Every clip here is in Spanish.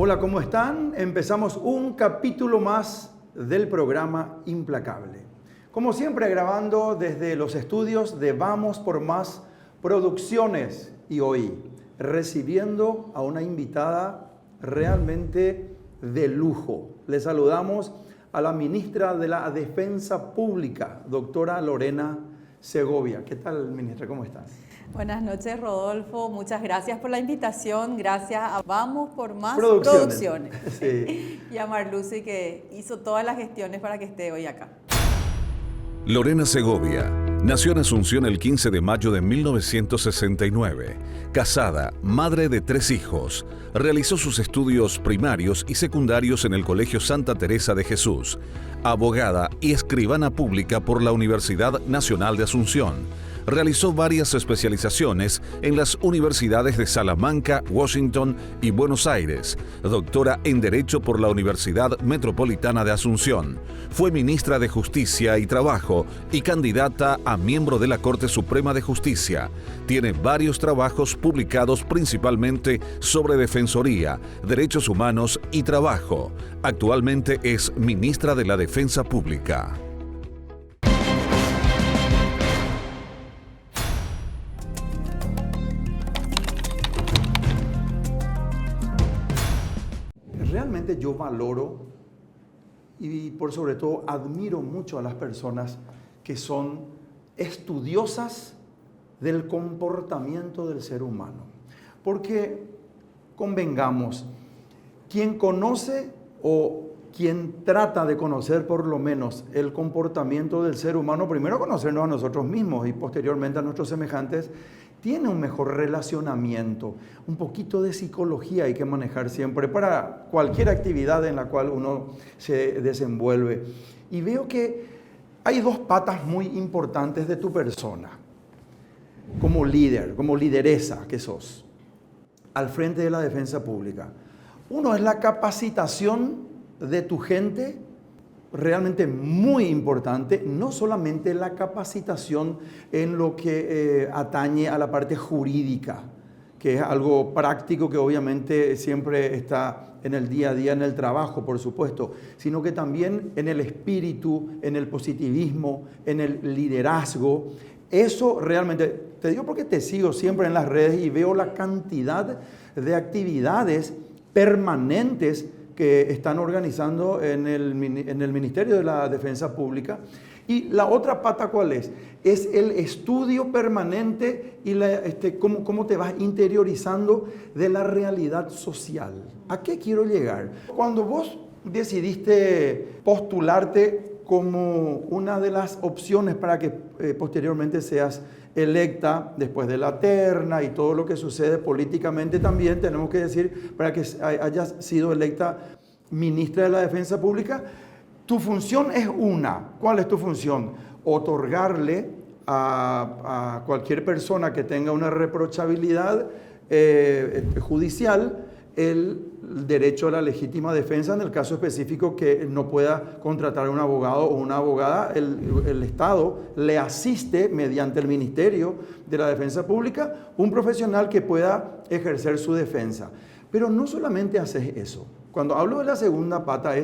Hola, ¿cómo están? Empezamos un capítulo más del programa Implacable. Como siempre, grabando desde los estudios de Vamos por Más Producciones, y hoy recibiendo a una invitada realmente de lujo. Le saludamos a la ministra de la Defensa Pública, doctora Lorena Segovia. ¿Qué tal, ministra? ¿Cómo estás? Buenas noches, Rodolfo. Muchas gracias por la invitación. Gracias a Vamos por Más Producciones. Sí. Y a Marluce, que hizo todas las gestiones para que esté hoy acá. Lorena Segovia nació en Asunción el 15 de mayo de 1969. Casada, madre de 3 hijos. Realizó sus estudios primarios y secundarios en el Colegio Santa Teresa de Jesús. Abogada y escribana pública por la Universidad Nacional de Asunción. Realizó varias especializaciones en las universidades de Salamanca, Washington y Buenos Aires. Doctora en Derecho por la Universidad Metropolitana de Asunción. Fue ministra de Justicia y Trabajo y candidata a miembro de la Corte Suprema de Justicia. Tiene varios trabajos publicados principalmente sobre defensoría, derechos humanos y trabajo. Actualmente es ministra de la Defensa Pública. Realmente yo valoro y por sobre todo admiro mucho a las personas que son estudiosas del comportamiento del ser humano. Porque convengamos, quien conoce o quien trata de conocer por lo menos el comportamiento del ser humano, primero conocernos a nosotros mismos y posteriormente a nuestros semejantes, tiene un mejor relacionamiento. Un poquito de psicología hay que manejar siempre para cualquier actividad en la cual uno se desenvuelve. Y veo que hay 2 patas muy importantes de tu persona, como líder, como lideresa que sos, al frente de la defensa pública. Uno es la capacitación de tu gente, realmente muy importante, no solamente la capacitación en lo que atañe a la parte jurídica, que es algo práctico que obviamente siempre está en el día a día, en el trabajo, por supuesto, sino que también en el espíritu, en el positivismo, en el liderazgo. Eso realmente, te digo porque te sigo siempre en las redes y veo la cantidad de actividades permanentes que están organizando en el Ministerio de la Defensa Pública. Y la otra pata, ¿cuál es? Es el estudio permanente y cómo te vas interiorizando de la realidad social. ¿A qué quiero llegar? Cuando vos decidiste postularte como una de las opciones para que posteriormente seas electa después de la terna y todo lo que sucede políticamente también, tenemos que decir, para que hayas sido electa ministra de la Defensa Pública, tu función es una. ¿Cuál es tu función? Otorgarle a cualquier persona que tenga una reprochabilidad judicial el derecho a la legítima defensa en el caso específico que no pueda contratar a un abogado o una abogada. El Estado le asiste mediante el Ministerio de la Defensa Pública un profesional que pueda ejercer su defensa. Pero no solamente haces eso. Cuando hablo de la segunda pata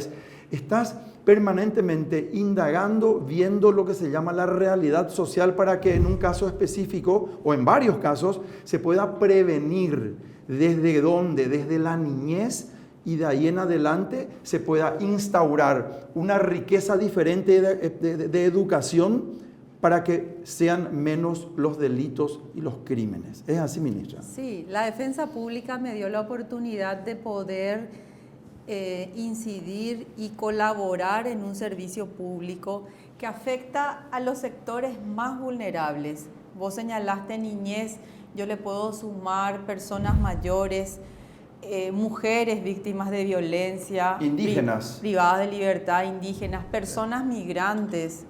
estás permanentemente indagando, viendo lo que se llama la realidad social para que en un caso específico o en varios casos se pueda prevenir. ¿Desde dónde? Desde la niñez, y de ahí en adelante se pueda instaurar una riqueza diferente de educación para que sean menos los delitos y los crímenes. ¿Es así, ministra? Sí, la defensa pública me dio la oportunidad de poder incidir y colaborar en un servicio público que afecta a los sectores más vulnerables. Vos señalaste niñez, yo le puedo sumar personas mayores, mujeres víctimas de violencia, indígenas, privadas de libertad, indígenas, personas migrantes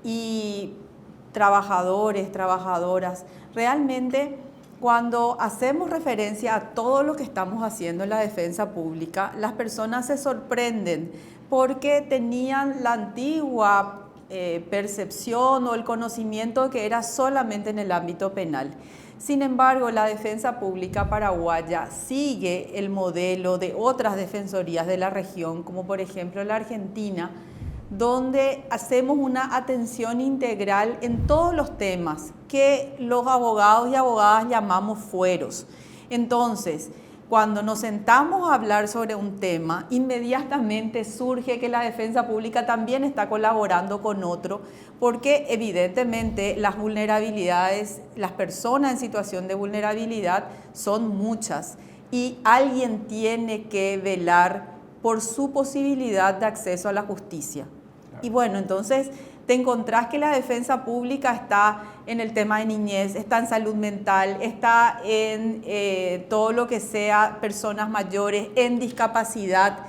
y trabajadores, trabajadoras. Realmente, cuando hacemos referencia a todo lo que estamos haciendo en la defensa pública, las personas se sorprenden porque tenían la antigua percepción o el conocimiento de que era solamente en el ámbito penal. Sin embargo, la defensa pública paraguaya sigue el modelo de otras defensorías de la región, como por ejemplo la Argentina, donde hacemos una atención integral en todos los temas que los abogados y abogadas llamamos fueros. Entonces, cuando nos sentamos a hablar sobre un tema, inmediatamente surge que la defensa pública también está colaborando con otro, porque evidentemente las vulnerabilidades, las personas en situación de vulnerabilidad son muchas y alguien tiene que velar por su posibilidad de acceso a la justicia. Y bueno, entonces te encontrás que la defensa pública está en el tema de niñez, está en salud mental, está en todo lo que sea personas mayores, en discapacidad.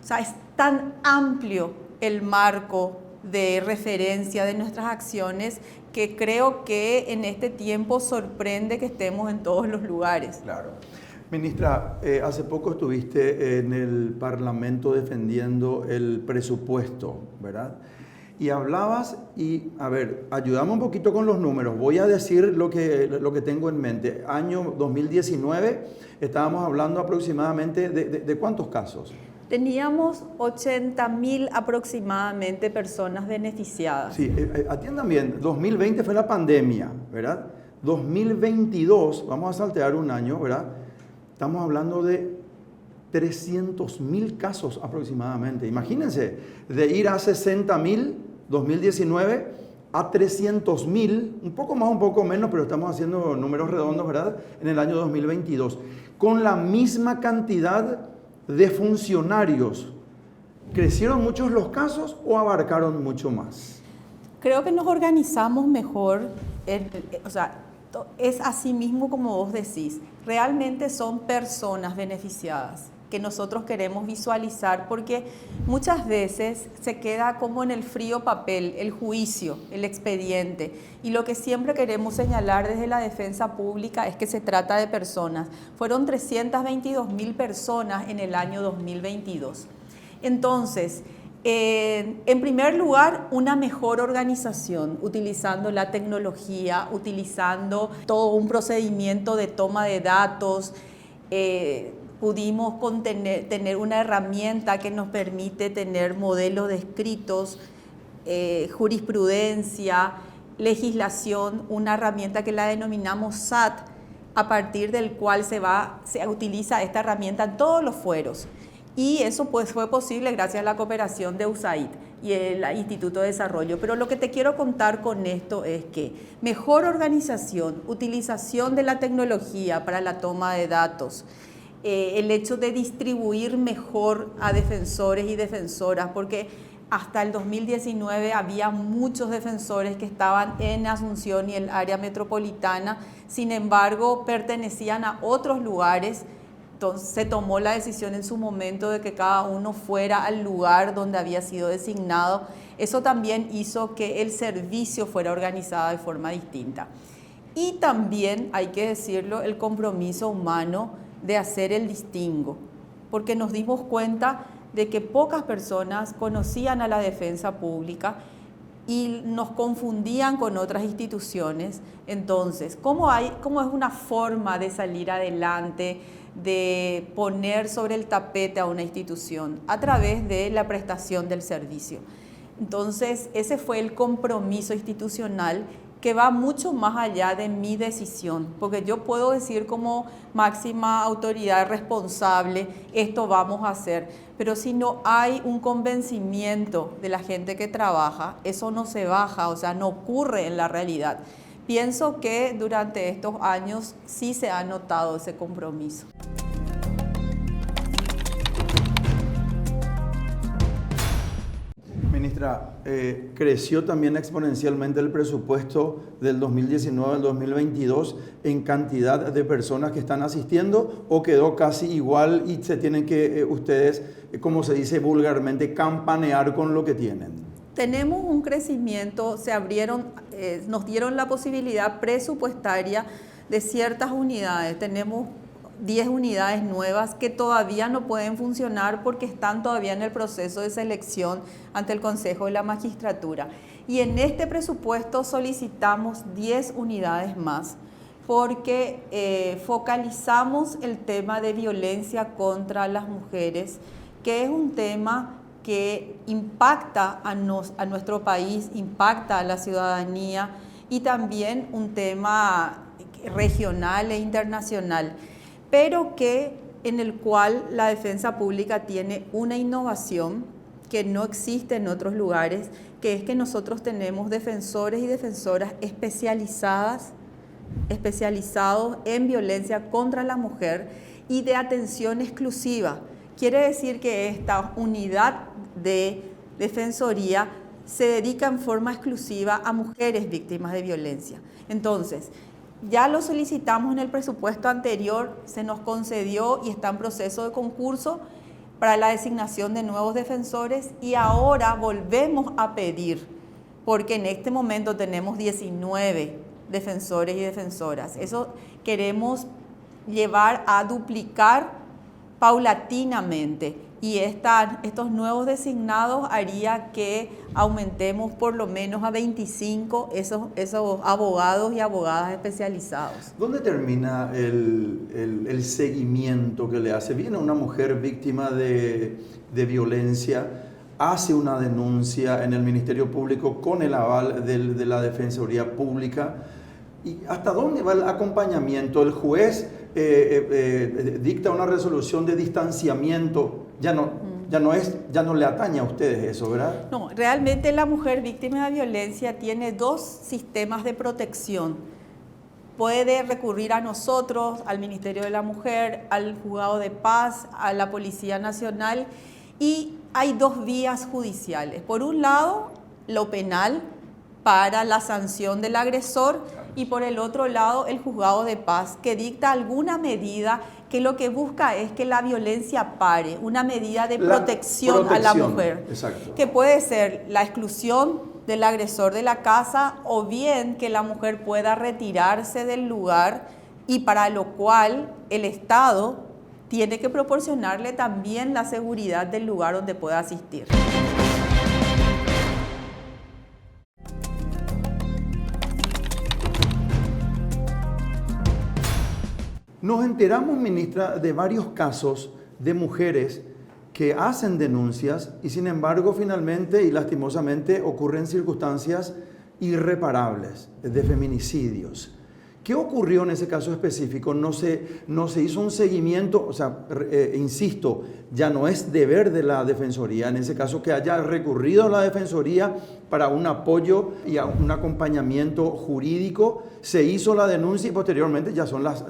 O sea, es tan amplio el marco de referencia de nuestras acciones que creo que en este tiempo sorprende que estemos en todos los lugares. Claro. Ministra, hace poco estuviste en el Parlamento defendiendo el presupuesto, ¿verdad? Y hablabas, y a ver, ayudamos un poquito con los números. Voy a decir lo que tengo en mente. Año 2019, estábamos hablando aproximadamente de ¿cuántos casos? Teníamos 80.000 aproximadamente personas beneficiadas. Sí, atiendan bien, 2020 fue la pandemia, ¿verdad? 2022, vamos a saltear un año, ¿verdad? Estamos hablando de 300.000 casos aproximadamente. Imagínense, de ir a 60.000, 2019, a 300.000, un poco más, un poco menos, pero estamos haciendo números redondos, ¿verdad? En el año 2022, con la misma cantidad de funcionarios. ¿Crecieron muchos los casos o abarcaron mucho más? Creo que nos organizamos mejor, o sea, es así mismo como vos decís. Realmente son personas beneficiadas que nosotros queremos visualizar porque muchas veces se queda como en el frío papel, el juicio, el expediente. Y lo que siempre queremos señalar desde la defensa pública es que se trata de personas. Fueron 322.000 personas en el año 2022. Entonces, en primer lugar, una mejor organización, utilizando la tecnología, utilizando todo un procedimiento de toma de datos. Pudimos tener una herramienta que nos permite tener modelos descritos, jurisprudencia, legislación, una herramienta que la denominamos SAT, a partir del cual se utiliza esta herramienta en todos los fueros. Y eso pues fue posible gracias a la cooperación de USAID y el Instituto de Desarrollo. Pero lo que te quiero contar con esto es que mejor organización, utilización de la tecnología para la toma de datos, el hecho de distribuir mejor a defensores y defensoras, porque hasta el 2019 había muchos defensores que estaban en Asunción y el área metropolitana, sin embargo pertenecían a otros lugares. Entonces se tomó la decisión en su momento de que cada uno fuera al lugar donde había sido designado. Eso también hizo que el servicio fuera organizado de forma distinta. Y también, hay que decirlo, el compromiso humano de hacer el distingo, porque nos dimos cuenta de que pocas personas conocían a la defensa pública y nos confundían con otras instituciones. Entonces, ¿cómo es una forma de salir adelante, de poner sobre el tapete a una institución? A través de la prestación del servicio. Entonces, ese fue el compromiso institucional que va mucho más allá de mi decisión, porque yo puedo decir como máxima autoridad responsable, esto vamos a hacer, pero si no hay un convencimiento de la gente que trabaja, eso no se baja, o sea, no ocurre en la realidad. Pienso que durante estos años sí se ha notado ese compromiso. Ministra, creció también exponencialmente el presupuesto del 2019 al 2022 en cantidad de personas que están asistiendo, o quedó casi igual y se tienen que ustedes, como se dice vulgarmente, campanear con lo que tienen? Tenemos un crecimiento, nos dieron la posibilidad presupuestaria de ciertas unidades. Tenemos 10 unidades nuevas que todavía no pueden funcionar porque están todavía en el proceso de selección ante el Consejo de la Magistratura. Y en este presupuesto solicitamos 10 unidades más porque focalizamos el tema de violencia contra las mujeres, que es un tema que impacta a nuestro país, impacta a la ciudadanía, y también un tema regional e internacional, pero en el cual la defensa pública tiene una innovación que no existe en otros lugares, que es que nosotros tenemos defensores y defensoras especializados en violencia contra la mujer y de atención exclusiva. Quiere decir que esta unidad de defensoría se dedica en forma exclusiva a mujeres víctimas de violencia. Entonces, ya lo solicitamos en el presupuesto anterior, se nos concedió y está en proceso de concurso para la designación de nuevos defensores, y ahora volvemos a pedir, porque en este momento tenemos 19 defensores y defensoras. Eso queremos llevar a duplicar paulatinamente, y estos nuevos designados haría que aumentemos por lo menos a 25 esos abogados y abogadas especializados. ¿Dónde termina el seguimiento que le hace? Viene una mujer víctima de violencia, hace una denuncia en el Ministerio Público con el aval de la Defensoría Pública. ¿Y hasta dónde va el acompañamiento? El juez dicta una resolución de distanciamiento. Ya no le atañe a ustedes eso, ¿verdad? No, realmente la mujer víctima de violencia tiene dos sistemas de protección. Puede recurrir a nosotros, al Ministerio de la Mujer, al Juzgado de Paz, a la Policía Nacional, y hay dos vías judiciales. Por un lado, lo penal para la sanción del agresor, y por el otro lado, el Juzgado de Paz, que dicta alguna medida que lo que busca es que la violencia pare, una medida de protección a la mujer. Exacto. Que puede ser la exclusión del agresor de la casa, o bien que la mujer pueda retirarse del lugar, y para lo cual el Estado tiene que proporcionarle también la seguridad del lugar donde pueda asistir. Nos enteramos, ministra, de varios casos de mujeres que hacen denuncias y sin embargo finalmente y lastimosamente ocurren circunstancias irreparables de feminicidios. ¿Qué ocurrió en ese caso específico? No se hizo un seguimiento, o sea, insisto, ya no es deber de la Defensoría, en ese caso, que haya recurrido a la Defensoría para un apoyo y un acompañamiento jurídico. Se hizo la denuncia y posteriormente ya son las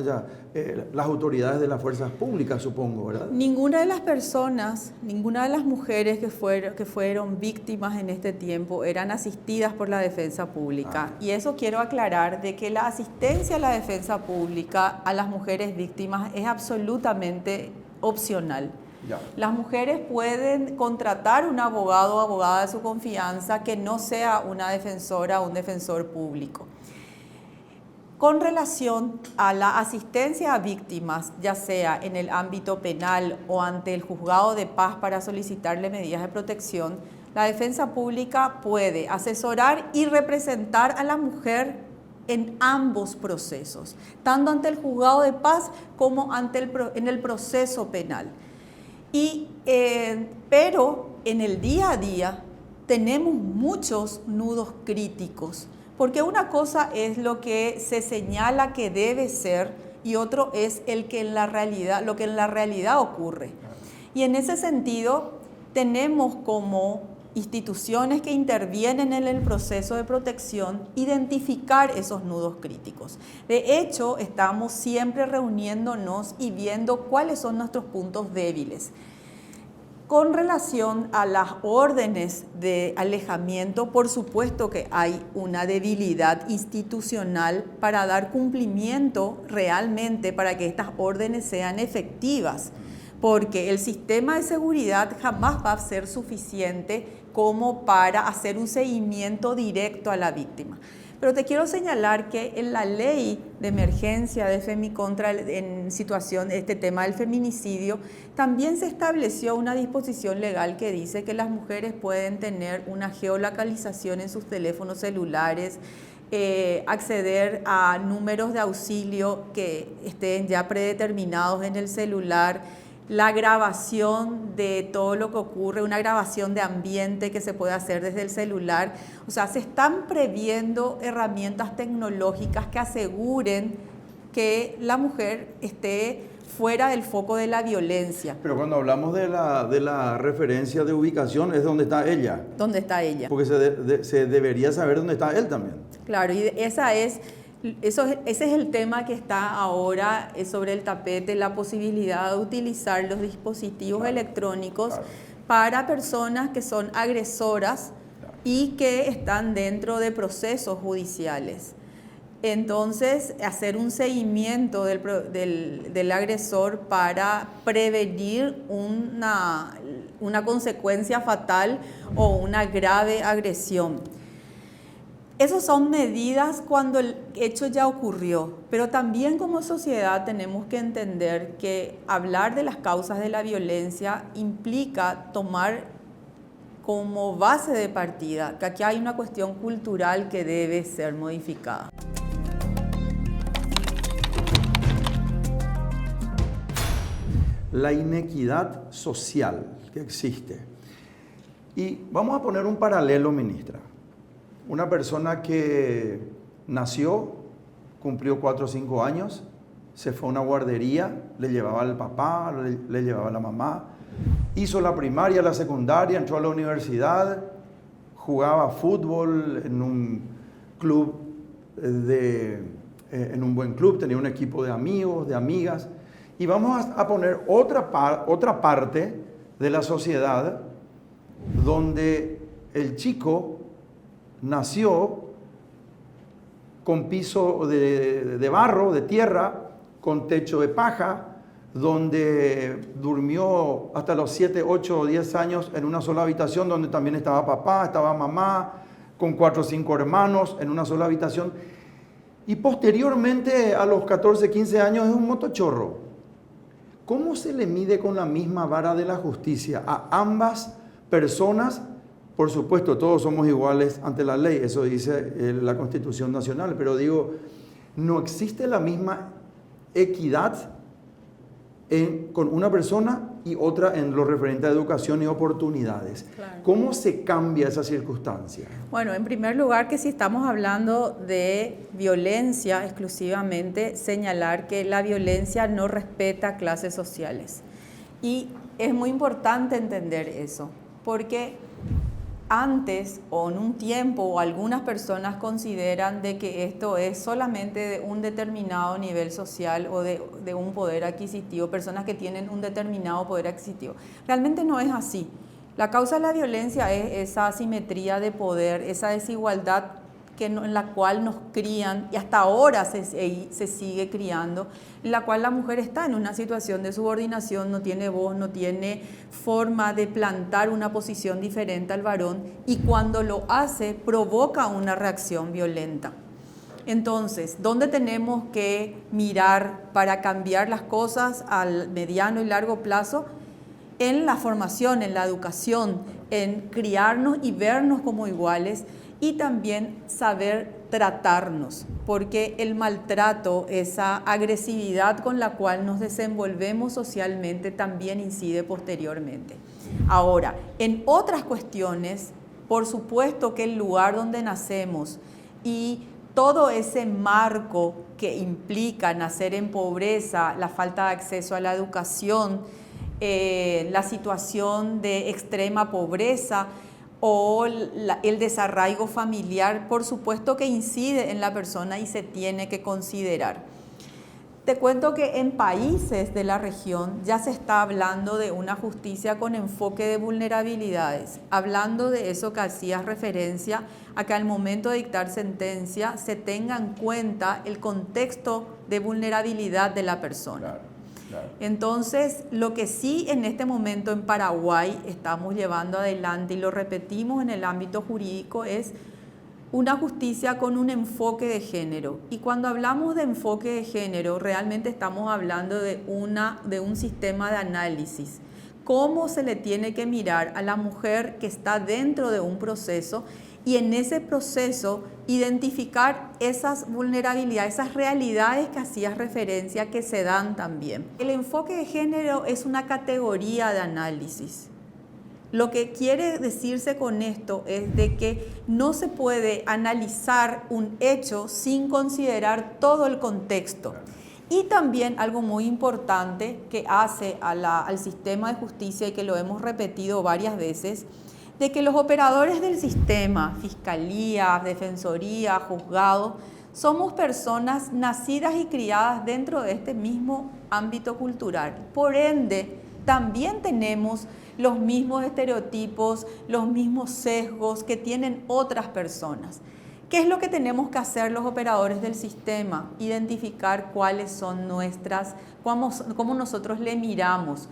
autoridades de las fuerzas públicas, supongo, ¿verdad? Ninguna de las personas, ninguna de las mujeres que fueron víctimas en este tiempo eran asistidas por la defensa pública. Y eso quiero aclarar, de que la asistencia a la defensa pública a las mujeres víctimas es absolutamente opcional. Ya. Las mujeres pueden contratar un abogado o abogada de su confianza que no sea una defensora o un defensor público. Con relación a la asistencia a víctimas, ya sea en el ámbito penal o ante el Juzgado de Paz para solicitarle medidas de protección, la defensa pública puede asesorar y representar a la mujer en ambos procesos, tanto ante el Juzgado de Paz como en el proceso penal. Pero en el día a día tenemos muchos nudos críticos, Porque una cosa es lo que se señala que debe ser y otro es lo que en la realidad ocurre. Y en ese sentido tenemos como instituciones que intervienen en el proceso de protección identificar esos nudos críticos. De hecho, estamos siempre reuniéndonos y viendo cuáles son nuestros puntos débiles. Con relación a las órdenes de alejamiento, por supuesto que hay una debilidad institucional para dar cumplimiento realmente para que estas órdenes sean efectivas, porque el sistema de seguridad jamás va a ser suficiente como para hacer un seguimiento directo a la víctima. Pero te quiero señalar que en la ley de emergencia de Femicontra, en situación este tema del feminicidio, también se estableció una disposición legal que dice que las mujeres pueden tener una geolocalización en sus teléfonos celulares, acceder a números de auxilio que estén ya predeterminados en el celular, la grabación de todo lo que ocurre, una grabación de ambiente que se puede hacer desde el celular. O sea, se están previendo herramientas tecnológicas que aseguren que la mujer esté fuera del foco de la violencia. Pero cuando hablamos de la referencia de ubicación, es donde está ella. ¿Dónde está ella? Porque se debería saber dónde está él también. Claro, y ese es el tema que está ahora sobre el tapete, la posibilidad de utilizar los dispositivos electrónicos para personas que son agresoras y que están dentro de procesos judiciales. Entonces, hacer un seguimiento del agresor para prevenir una consecuencia fatal o una grave agresión. Esas son medidas cuando el hecho ya ocurrió, pero también como sociedad tenemos que entender que hablar de las causas de la violencia implica tomar como base de partida que aquí hay una cuestión cultural que debe ser modificada. La inequidad social que existe. Y vamos a poner un paralelo, ministra. Una persona que nació, cumplió 4 o 5 años, se fue a una guardería, le llevaba al papá, le llevaba a la mamá, hizo la primaria, la secundaria, entró a la universidad, jugaba fútbol en un club, en un buen club, tenía un equipo de amigos, de amigas. Y vamos a poner otra parte de la sociedad donde el chico nació con piso de barro, de tierra, con techo de paja, donde durmió hasta los 7, 8 o 10 años en una sola habitación, donde también estaba papá, estaba mamá, con 4 o 5 hermanos en una sola habitación. Y posteriormente, a los 14, 15 años, es un motochorro. ¿Cómo se le mide con la misma vara de la justicia a ambas personas? Por supuesto, todos somos iguales ante la ley, eso dice la Constitución Nacional, pero digo, no existe la misma equidad con una persona y otra en lo referente a educación y oportunidades. Claro. ¿Cómo se cambia esa circunstancia? Bueno, en primer lugar, que si estamos hablando de violencia exclusivamente, señalar que la violencia no respeta clases sociales. Y es muy importante entender eso, porque antes o en un tiempo algunas personas consideran de que esto es solamente de un determinado nivel social o de un poder adquisitivo, personas que tienen un determinado poder adquisitivo. Realmente no es así. La causa de la violencia es esa asimetría de poder, esa desigualdad en la cual nos crían y hasta ahora se sigue criando, en la cual la mujer está en una situación de subordinación, no tiene voz, no tiene forma de plantar una posición diferente al varón y cuando lo hace provoca una reacción violenta. Entonces, ¿dónde tenemos que mirar para cambiar las cosas al mediano y largo plazo? En la formación, en la educación, en criarnos y vernos como iguales y también saber tratarnos, porque el maltrato, esa agresividad con la cual nos desenvolvemos socialmente también incide posteriormente. Ahora, en otras cuestiones, por supuesto que el lugar donde nacemos y todo ese marco que implica nacer en pobreza, la falta de acceso a la educación, la situación de extrema pobreza o el desarraigo familiar, por supuesto que incide en la persona y se tiene que considerar. Te cuento que en países de la región ya se está hablando de una justicia con enfoque de vulnerabilidades, hablando de eso que hacías referencia a que al momento de dictar sentencia se tenga en cuenta el contexto de vulnerabilidad de la persona. Claro, claro. Entonces, lo que sí en este momento en Paraguay estamos llevando adelante y lo repetimos en el ámbito jurídico es una justicia con un enfoque de género. Y cuando hablamos de enfoque de género, realmente estamos hablando de un sistema de análisis. Cómo se le tiene que mirar a la mujer que está dentro de un proceso y en ese proceso identificar esas vulnerabilidades, esas realidades que hacías referencia que se dan también. El enfoque de género es una categoría de análisis. Lo que quiere decirse con esto es de que no se puede analizar un hecho sin considerar todo el contexto. Y también algo muy importante que hace al sistema de justicia y que lo hemos repetido varias veces, de que los operadores del sistema, fiscalía, defensoría, juzgado, somos personas nacidas y criadas dentro de este mismo ámbito cultural. Por ende, también tenemos los mismos estereotipos, los mismos sesgos que tienen otras personas. ¿Qué es lo que tenemos que hacer los operadores del sistema? Identificar cuáles son cómo nosotros le miramos,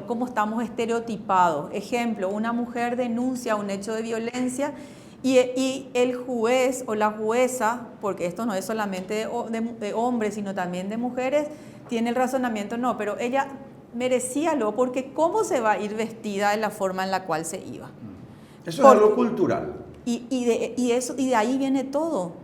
cómo estamos estereotipados. Ejemplo, una mujer denuncia un hecho de violencia y el juez o la jueza, porque esto no es solamente de hombres, sino también de mujeres, tiene el razonamiento, no, pero ella merecíalo porque cómo se va a ir vestida de la forma en la cual se iba. Eso es algo cultural. Y de ahí viene todo,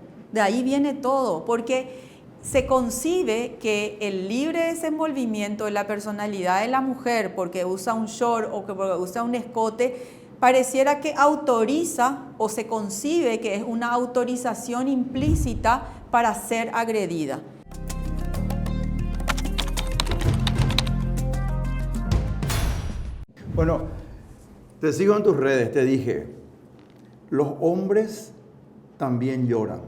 porque se concibe que el libre desenvolvimiento de la personalidad de la mujer, porque usa un short o que porque usa un escote, pareciera que autoriza o se concibe que es una autorización implícita para ser agredida. Bueno, te sigo en tus redes, te dije, los hombres también lloran.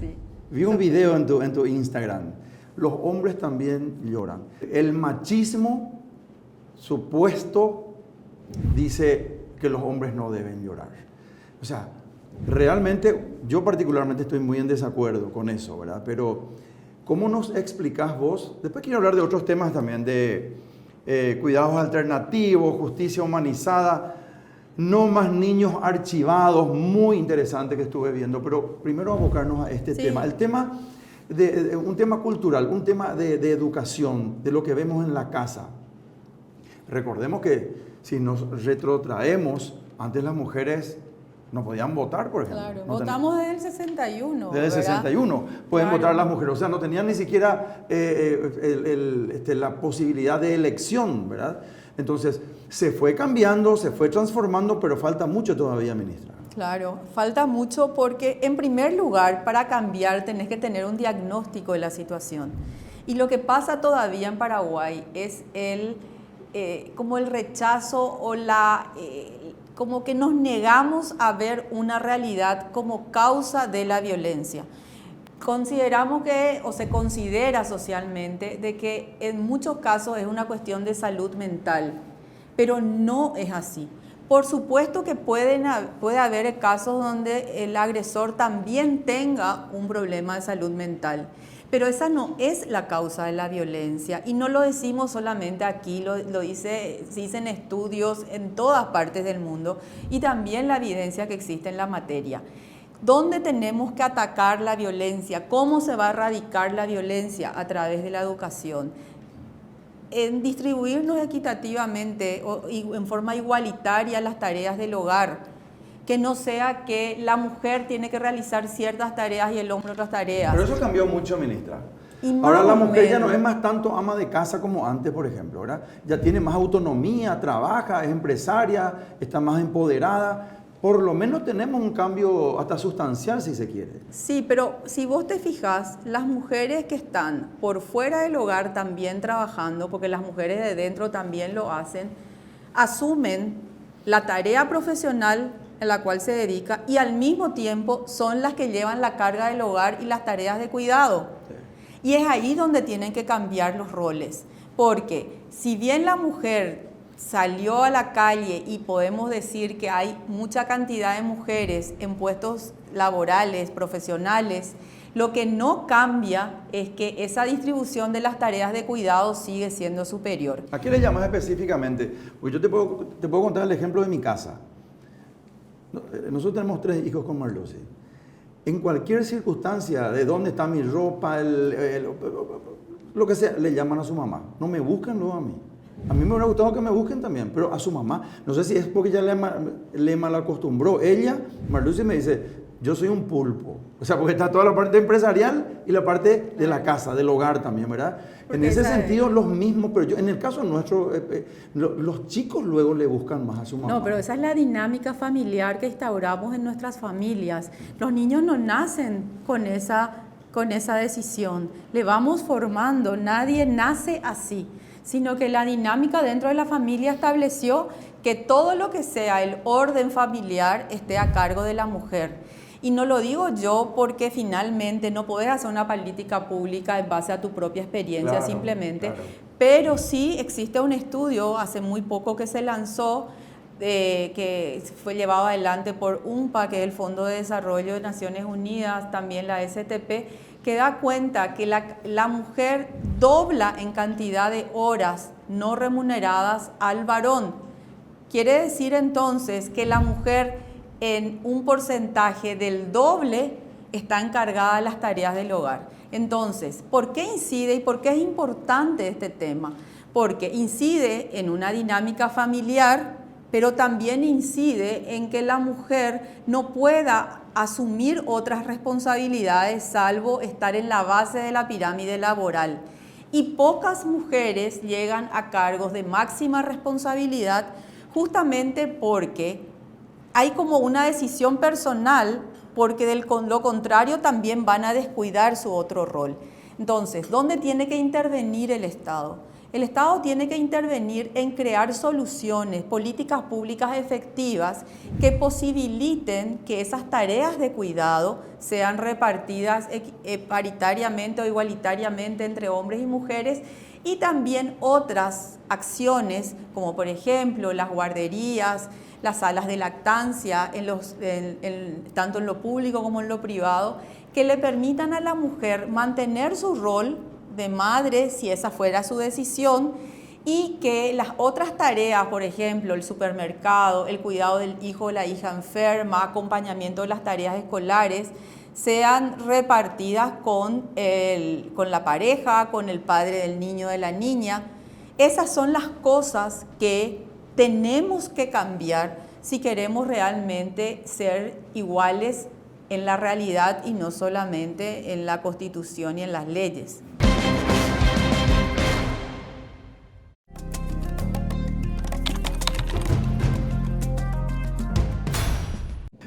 Sí. Vi un video en tu Instagram, los hombres también lloran. El machismo supuesto dice que los hombres no deben llorar. O sea, realmente, yo particularmente estoy muy en desacuerdo con eso, ¿verdad? Pero, ¿cómo nos explicás vos? Después quiero hablar de otros temas también, de cuidados alternativos, justicia humanizada, no más niños archivados, muy interesante que estuve viendo, pero primero abocarnos a este tema. El tema, un tema cultural, un tema de educación, de lo que vemos en la casa. Recordemos que si nos retrotraemos, antes las mujeres no podían votar, por ejemplo. Claro, votamos desde el 61. Desde el 61 pueden votar las mujeres, o sea, no tenían ni siquiera la posibilidad de elección, ¿verdad? Entonces, se fue cambiando, se fue transformando, pero falta mucho todavía, ministra. Claro, falta mucho porque, en primer lugar, para cambiar tenés que tener un diagnóstico de la situación. Y lo que pasa todavía en Paraguay es como el rechazo o como que nos negamos a ver una realidad como causa de la violencia. Consideramos o se considera socialmente de que en muchos casos es una cuestión de salud mental, pero no es así. Por supuesto que puede haber casos donde el agresor también tenga un problema de salud mental, pero esa no es la causa de la violencia y no lo decimos solamente aquí, se dicen estudios en todas partes del mundo y también la evidencia que existe en la materia. ¿Dónde tenemos que atacar la violencia? ¿Cómo se va a erradicar la violencia? A través de la educación. En distribuirnos equitativamente y en forma igualitaria las tareas del hogar. Que no sea que la mujer tiene que realizar ciertas tareas y el hombre otras tareas. Pero eso cambió mucho, ministra. Ahora la mujer ya no es más tanto ama de casa como antes, por ejemplo, ¿verdad? Ya tiene más autonomía, trabaja, es empresaria, está más empoderada. por lo menos tenemos un cambio hasta sustancial, si se quiere. Sí, pero si vos te fijas, las mujeres que están por fuera del hogar también trabajando, porque las mujeres de dentro también lo hacen, asumen la tarea profesional en la cual se dedica y al mismo tiempo son las que llevan la carga del hogar y las tareas de cuidado. Sí. Y es ahí donde tienen que cambiar los roles, porque si bien la mujer salió a la calle y podemos decir que hay mucha cantidad de mujeres en puestos laborales, profesionales, lo que no cambia es que esa distribución de las tareas de cuidado sigue siendo superior. ¿A qué le llamas específicamente? Porque yo te puedo contar el ejemplo de mi casa. Nosotros tenemos 3 hijos con Marluce. En cualquier circunstancia, de dónde está mi ropa, lo que sea, le llaman a su mamá. No me buscan luego a mí. A mí me hubiera gustado que me busquen también, pero a su mamá. No sé si es porque ya le malacostumbró. Ella, Marluce, me dice, yo soy un pulpo. O sea, porque está toda la parte empresarial y la parte de la casa, del hogar también, ¿verdad? Porque en ese sentido, los mismos, pero en el caso nuestro, los chicos luego le buscan más a su mamá. No, pero esa es la dinámica familiar que instauramos en nuestras familias. Los niños no nacen con esa decisión. Le vamos formando, nadie nace así, sino que la dinámica dentro de la familia estableció que todo lo que sea el orden familiar esté a cargo de la mujer. Y no lo digo yo porque finalmente no podés hacer una política pública en base a tu propia experiencia, claro, simplemente. Claro. Pero sí existe un estudio hace muy poco que se lanzó, que fue llevado adelante por UNPA, que es el Fondo de Desarrollo de Naciones Unidas, también la STP, que da cuenta que la mujer dobla en cantidad de horas no remuneradas al varón. Quiere decir entonces que la mujer en un porcentaje del doble está encargada de las tareas del hogar. Entonces, ¿por qué incide y por qué es importante este tema? Porque incide en una dinámica familiar, pero también incide en que la mujer no pueda asumir otras responsabilidades salvo estar en la base de la pirámide laboral. Y pocas mujeres llegan a cargos de máxima responsabilidad justamente porque hay como una decisión personal, porque de lo contrario también van a descuidar su otro rol. Entonces, ¿dónde tiene que intervenir el Estado? El Estado tiene que intervenir en crear soluciones, políticas públicas efectivas que posibiliten que esas tareas de cuidado sean repartidas paritariamente o igualitariamente entre hombres y mujeres, y también otras acciones como por ejemplo las guarderías, las salas de lactancia, tanto en lo público como en lo privado, que le permitan a la mujer mantener su rol de madre, si esa fuera su decisión, y que las otras tareas, por ejemplo, el supermercado, el cuidado del hijo o la hija enferma, acompañamiento de las tareas escolares, sean repartidas con la pareja, con el padre del niño o de la niña. Esas son las cosas que tenemos que cambiar si queremos realmente ser iguales en la realidad y no solamente en la Constitución y en las leyes.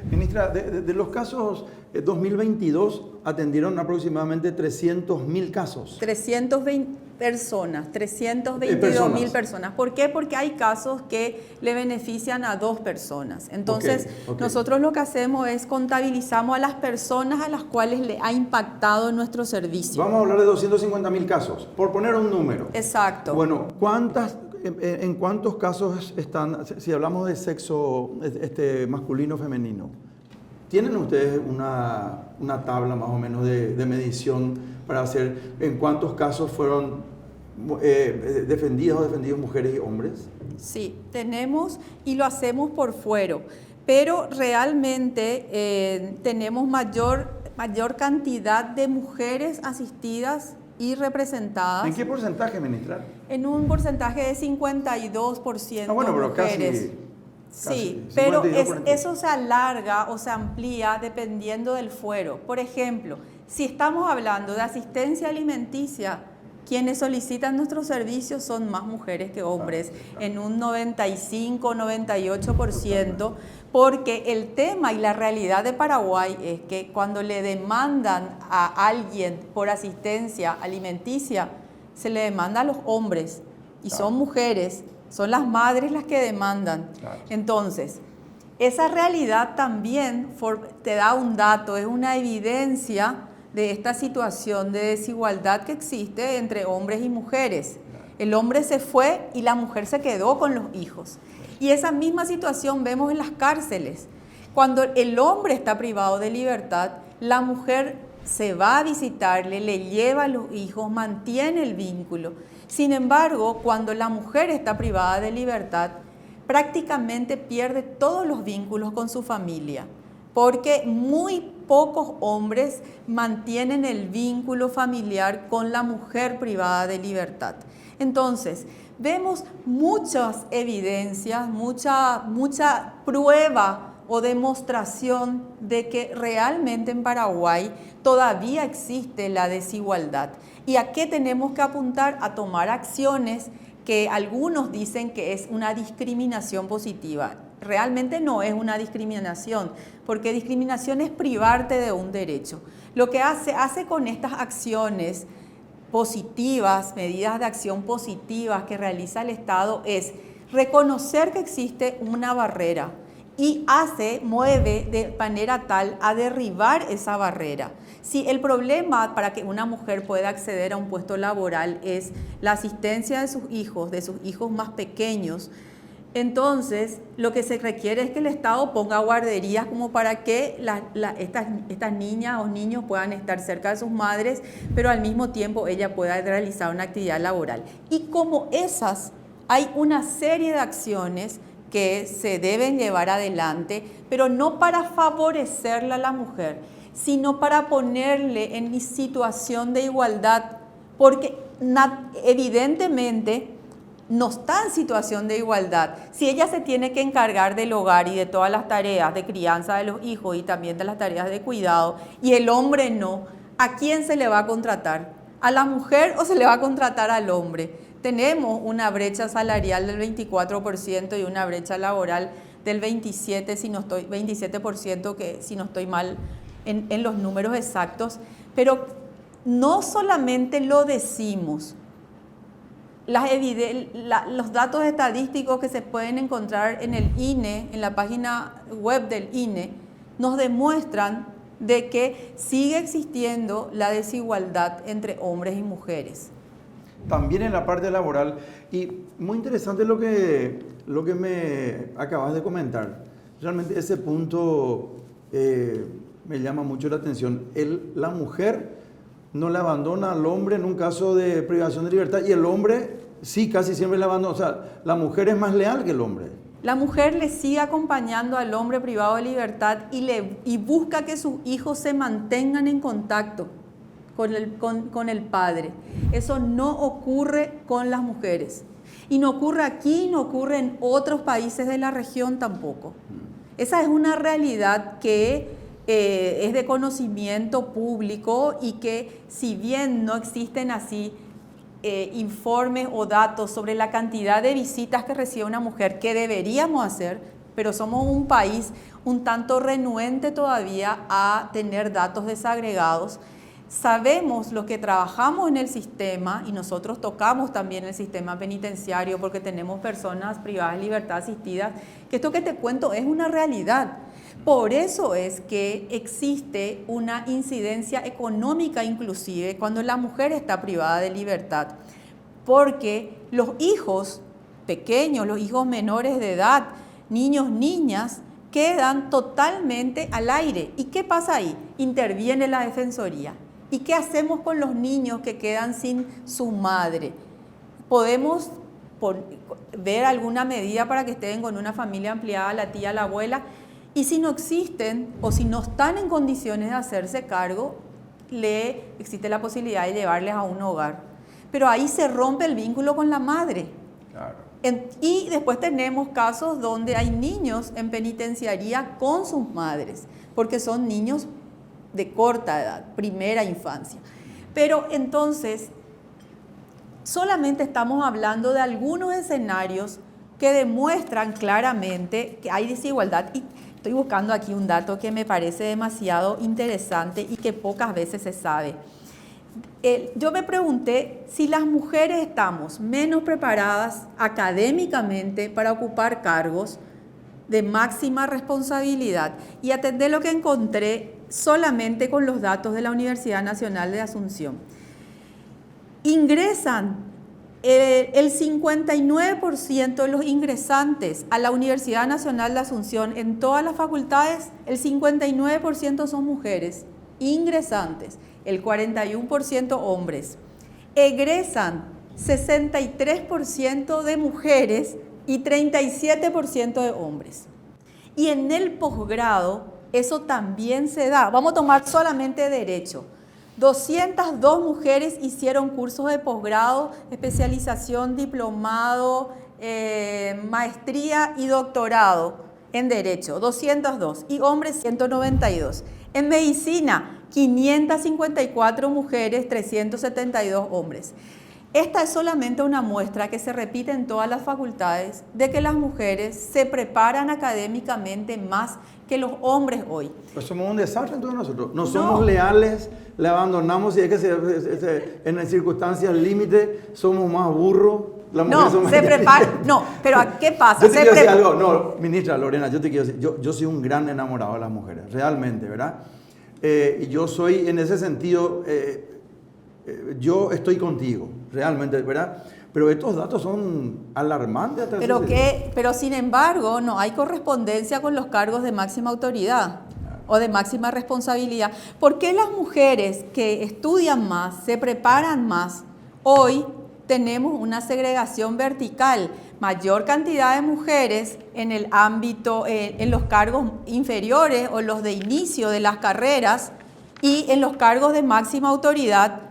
Ministra, de los casos 2022 atendieron aproximadamente 300.000 casos. 320 personas, 322.000 personas. ¿Por qué? Porque hay casos que le benefician a 2 personas. Entonces, nosotros lo que hacemos es contabilizamos a las personas a las cuales le ha impactado nuestro servicio. Vamos a hablar de 250.000 casos, por poner un número. Exacto. Bueno, ¿en cuántos casos están, si hablamos de sexo masculino o femenino? ¿Tienen ustedes una tabla más o menos de medición para hacer en cuántos casos fueron defendidos mujeres y hombres? Sí, tenemos y lo hacemos por fuero, pero realmente tenemos mayor cantidad de mujeres asistidas y representadas. ¿En qué porcentaje, ministra? En un porcentaje de 52% bueno, pero mujeres. Sí, pero eso se alarga o se amplía dependiendo del fuero. Por ejemplo, si estamos hablando de asistencia alimenticia, quienes solicitan nuestros servicios son más mujeres que hombres, en un 95-98%, porque el tema y la realidad de Paraguay es que cuando le demandan a alguien por asistencia alimenticia, se le demanda a los hombres, y son mujeres, son las madres las que demandan. Entonces, esa realidad también te da un dato, es una evidencia de esta situación de desigualdad que existe entre hombres y mujeres. El hombre se fue y la mujer se quedó con los hijos. Y esa misma situación vemos en las cárceles. Cuando el hombre está privado de libertad, la mujer se va a visitarle, le lleva a los hijos, mantiene el vínculo. Sin embargo, cuando la mujer está privada de libertad, prácticamente pierde todos los vínculos con su familia, porque muy pocos hombres mantienen el vínculo familiar con la mujer privada de libertad. Entonces, vemos muchas evidencias, mucha prueba o demostración de que realmente en Paraguay todavía existe la desigualdad. ¿Y a qué tenemos que apuntar? A tomar acciones que algunos dicen que es una discriminación positiva. Realmente no es una discriminación, porque discriminación es privarte de un derecho. Lo que hace con estas acciones positivas, medidas de acción positivas que realiza el Estado, es reconocer que existe una barrera y mueve de manera tal a derribar esa barrera. Si el problema para que una mujer pueda acceder a un puesto laboral es la asistencia de sus hijos más pequeños, entonces lo que se requiere es que el Estado ponga guarderías como para que estas niñas o niños puedan estar cerca de sus madres, pero al mismo tiempo ella pueda realizar una actividad laboral. Y como esas, hay una serie de acciones que se deben llevar adelante, pero no para favorecerla a la mujer, sino para ponerle en situación de igualdad, porque evidentemente no está en situación de igualdad. Si ella se tiene que encargar del hogar y de todas las tareas de crianza de los hijos y también de las tareas de cuidado, y el hombre no, ¿a quién se le va a contratar? ¿A la mujer o se le va a contratar al hombre? Tenemos una brecha salarial del 24% y una brecha laboral del 27%, que si no estoy mal en los números exactos, pero no solamente lo decimos. Los datos estadísticos que se pueden encontrar en el INE, en la página web del INE, nos demuestran de que sigue existiendo la desigualdad entre hombres y mujeres. También en la parte laboral, y muy interesante lo que me acabas de comentar. Realmente ese punto me llama mucho la atención. La mujer no le abandona al hombre en un caso de privación de libertad, y el hombre sí, casi siempre le abandona. O sea, la mujer es más leal que el hombre. La mujer le sigue acompañando al hombre privado de libertad y busca que sus hijos se mantengan en contacto con el padre. Eso no ocurre con las mujeres. Y no ocurre aquí, no ocurre en otros países de la región tampoco. Esa es una realidad que es de conocimiento público, y que si bien no existen así informes o datos sobre la cantidad de visitas que recibe una mujer, que deberíamos hacer, pero somos un país un tanto renuente todavía a tener datos desagregados. Sabemos los que trabajamos en el sistema, y nosotros tocamos también el sistema penitenciario porque tenemos personas privadas de libertad asistidas, que esto que te cuento es una realidad. Por eso es que existe una incidencia económica inclusive cuando la mujer está privada de libertad, porque los hijos pequeños, los hijos menores de edad, niños, niñas, quedan totalmente al aire. ¿Y qué pasa ahí? Interviene la Defensoría. ¿Y qué hacemos con los niños que quedan sin su madre? Podemos ver alguna medida para que estén con una familia ampliada, la tía, la abuela, y si no existen o si no están en condiciones de hacerse cargo, existe la posibilidad de llevarles a un hogar. Pero ahí se rompe el vínculo con la madre. Claro. Y después tenemos casos donde hay niños en penitenciaría con sus madres, porque son niños de corta edad, primera infancia. Pero entonces, solamente estamos hablando de algunos escenarios que demuestran claramente que hay desigualdad. Y estoy buscando aquí un dato que me parece demasiado interesante y que pocas veces se sabe. Yo me pregunté si las mujeres estamos menos preparadas académicamente para ocupar cargos de máxima responsabilidad, y atendé lo que encontré solamente con los datos de la Universidad Nacional de Asunción. Ingresan el 59% de los ingresantes a la Universidad Nacional de Asunción en todas las facultades, el 59% son mujeres ingresantes, el 41% hombres. Egresan 63% de mujeres y 37% de hombres. Y en el posgrado eso también se da. Vamos a tomar solamente derecho. 202 mujeres hicieron cursos de posgrado, especialización, diplomado, maestría y doctorado en derecho, 202, y hombres 192. En medicina, 554 mujeres, 372 hombres. Esta es solamente una muestra que se repite en todas las facultades de que las mujeres se preparan académicamente más que los hombres hoy. Pues somos un desastre entonces nosotros. No somos leales, le abandonamos y es que en circunstancias límite somos más burros. No, se prepara. No, pero ¿qué pasa? Yo te quiero decir algo. No, ministra Lorena, yo te quiero decir, yo soy un gran enamorado de las mujeres, realmente, ¿verdad? Y yo soy en ese sentido... yo estoy contigo, realmente, ¿verdad? Pero estos datos son alarmantes. Pero sin embargo, no hay correspondencia con los cargos de máxima autoridad o de máxima responsabilidad. ¿Por qué las mujeres que estudian más, se preparan más, hoy tenemos una segregación vertical? Mayor cantidad de mujeres en el ámbito, en los cargos inferiores o los de inicio de las carreras, y en los cargos de máxima autoridad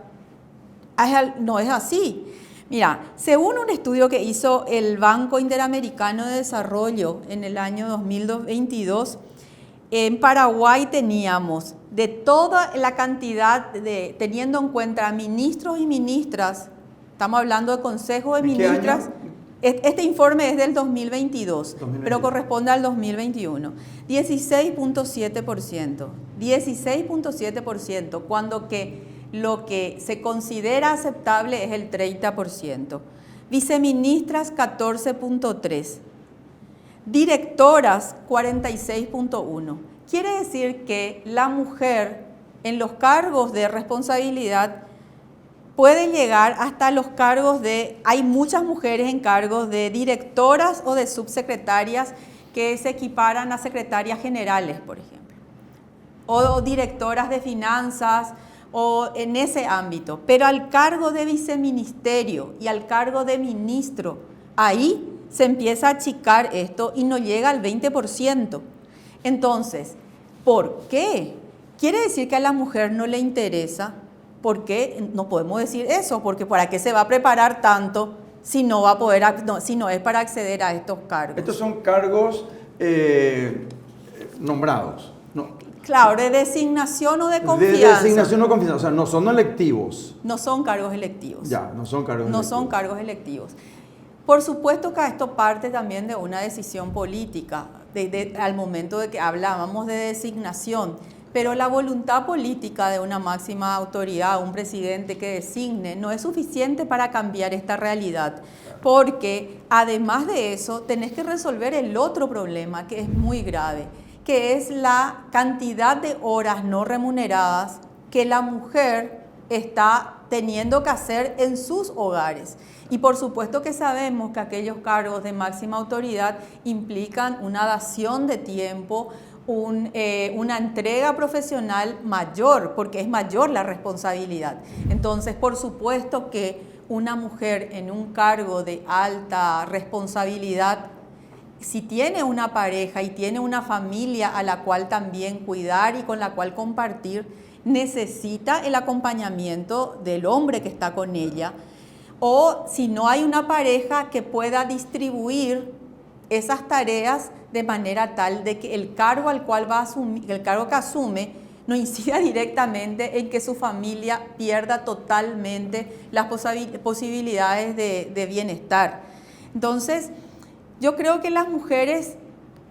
no es así. Mira, según un estudio que hizo el Banco Interamericano de Desarrollo en el año 2022, en Paraguay teníamos de toda la cantidad, teniendo en cuenta ministros y ministras, estamos hablando de consejo de ministras. Este informe es del 2022, pero corresponde al 2021. 16.7%. 16.7%, cuando que lo que se considera aceptable es el 30%. Viceministras, 14.3%. Directoras, 46.1%. Quiere decir que la mujer en los cargos de responsabilidad puede llegar hasta los cargos hay muchas mujeres en cargos de directoras o de subsecretarias que se equiparan a secretarias generales, por ejemplo, o directoras de finanzas, o en ese ámbito, pero al cargo de viceministerio y al cargo de ministro, ahí se empieza a achicar esto y no llega al 20%. Entonces, ¿por qué? ¿Quiere decir que a la mujer no le interesa? ¿Por qué? No podemos decir eso, porque ¿para qué se va a preparar tanto si no va a poder, si no es para acceder a estos cargos? Estos son cargos nombrados. No. Claro, de designación o de confianza. De designación o confianza, o sea, no son electivos. No son cargos electivos. Ya, no son cargos electivos. No son cargos electivos. Por supuesto que esto parte también de una decisión política, al momento de que hablábamos de designación, pero la voluntad política de una máxima autoridad, un presidente que designe, no es suficiente para cambiar esta realidad, porque además de eso tenés que resolver el otro problema que es muy grave, que es la cantidad de horas no remuneradas que la mujer está teniendo que hacer en sus hogares. Y por supuesto que sabemos que aquellos cargos de máxima autoridad implican una dación de tiempo, una entrega profesional mayor, porque es mayor la responsabilidad. Entonces, por supuesto que una mujer en un cargo de alta responsabilidad, si tiene una pareja y tiene una familia a la cual también cuidar y con la cual compartir, necesita el acompañamiento del hombre que está con ella. O si no hay una pareja, que pueda distribuir esas tareas de manera tal de que el cargo al cual va a asumir, el cargo que asume, no incida directamente en que su familia pierda totalmente las posibilidades de bienestar. Entonces, yo creo que las mujeres,